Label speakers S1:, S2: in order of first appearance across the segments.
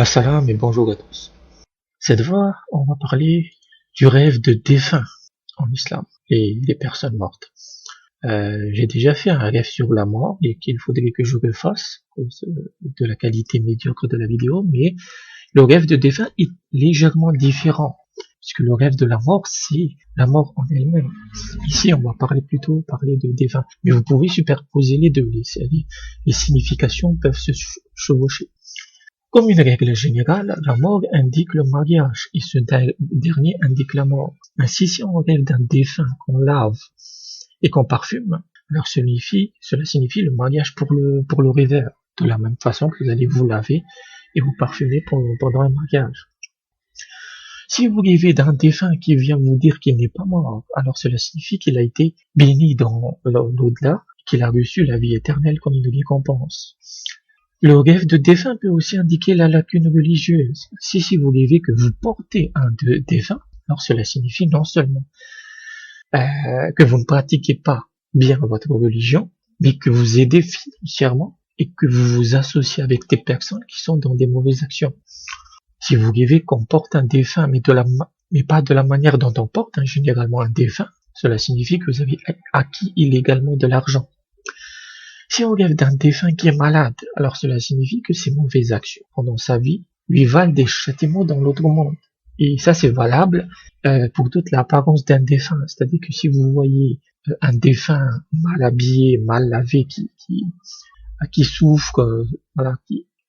S1: Salam et bonjour à tous. Cette fois, on va parler du rêve de défunt en islam et des personnes mortes. J'ai déjà fait un rêve sur la mort et qu'il faudrait que je refasse à cause de la qualité médiocre de la vidéo, mais le rêve de défunt est légèrement différent puisque le rêve de la mort, c'est la mort en elle-même. Ici, on va parler de défunt, mais vous pouvez superposer les deux. Les significations peuvent se chevaucher. Comme une règle générale, la mort indique le mariage et ce dernier indique la mort. Ainsi, si on rêve d'un défunt qu'on lave et qu'on parfume, alors cela signifie le mariage pour le rêveur. De la même façon que vous allez vous laver et vous parfumer pendant un mariage. Si vous rêvez d'un défunt qui vient vous dire qu'il n'est pas mort, alors cela signifie qu'il a été béni dans l'au-delà, qu'il a reçu la vie éternelle comme une récompense. Le rêve de défunt peut aussi indiquer la lacune religieuse. Si vous rêvez que vous portez un défunt, alors cela signifie non seulement que vous ne pratiquez pas bien votre religion, mais que vous aidez financièrement et que vous vous associez avec des personnes qui sont dans des mauvaises actions. Si vous rêvez qu'on porte un défunt, mais pas de la manière dont on porte généralement un défunt, cela signifie que vous avez acquis illégalement de l'argent. Si on rêve d'un défunt qui est malade, alors cela signifie que ses mauvaises actions pendant sa vie lui valent des châtiments dans l'autre monde. Et ça, c'est valable pour toute l'apparence d'un défunt. C'est-à-dire que si vous voyez un défunt mal habillé, mal lavé, qui souffre,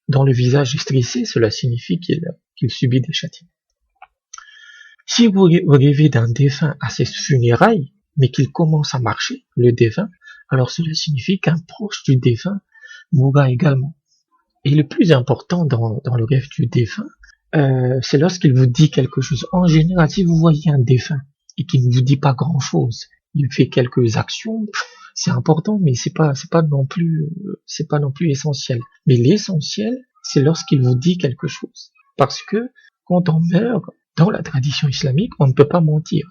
S1: dont le visage est stressé, cela signifie qu'il subit des châtiments. Si vous rêvez d'un défunt à ses funérailles, mais qu'il commence à marcher, le défunt, alors cela signifie qu'un proche du défunt mourra également. Et le plus important dans le rêve du défunt, c'est lorsqu'il vous dit quelque chose. En général, si vous voyez un défunt et qu'il ne vous dit pas grand-chose, il fait quelques actions, c'est important, mais c'est pas non plus essentiel. Mais l'essentiel, c'est lorsqu'il vous dit quelque chose. Parce que quand on meurt, dans la tradition islamique, on ne peut pas mentir.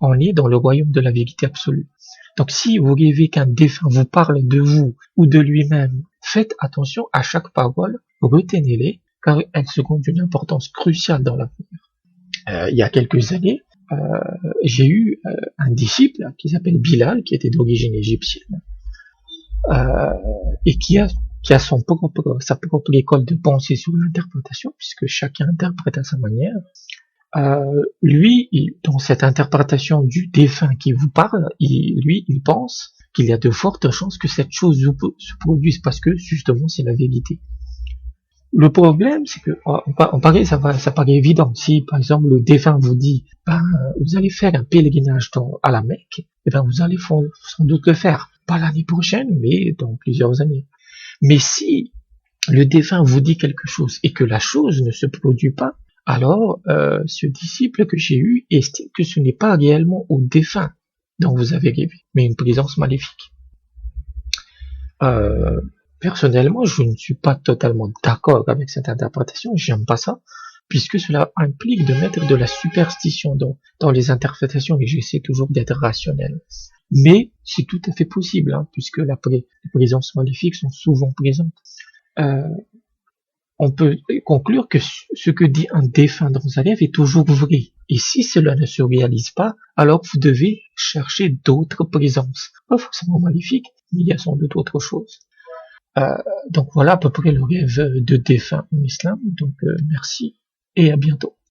S1: On est dans le royaume de la vérité absolue. Donc si vous rêvez qu'un défunt vous parle de vous ou de lui-même, faites attention à chaque parole, retenez-les, car elles seront d'une importance cruciale dans l'avenir. Il y a quelques années, j'ai eu un disciple qui s'appelle Bilal, qui était d'origine égyptienne, et qui a sa propre école de pensée sur l'interprétation, puisque chacun interprète à sa manière. Lui, dans cette interprétation du défunt qui vous parle, il pense qu'il y a de fortes chances que cette chose se produise parce que justement c'est la vérité. Le problème, c'est que en pareil, ça paraît évident. Si par exemple le défunt vous dit, vous allez faire un pèlerinage à la Mecque, vous allez sans doute le faire, pas l'année prochaine, mais dans plusieurs années. Mais si le défunt vous dit quelque chose et que la chose ne se produit pas, alors ce disciple que j'ai eu estime que ce n'est pas réellement au défunt dont vous avez rêvé, mais une présence maléfique. Personnellement, je ne suis pas totalement d'accord avec cette interprétation, j'aime pas ça, puisque cela implique de mettre de la superstition dans les interprétations et j'essaie toujours d'être rationnel. Mais c'est tout à fait possible, puisque les présences maléfiques sont souvent présentes. On peut conclure que ce que dit un défunt dans un rêve est toujours vrai. Et si cela ne se réalise pas, alors vous devez chercher d'autres présences. Pas forcément maléfiques, mais il y a sans doute autre chose. Donc voilà à peu près le rêve de défunt en islam. Donc merci et à bientôt.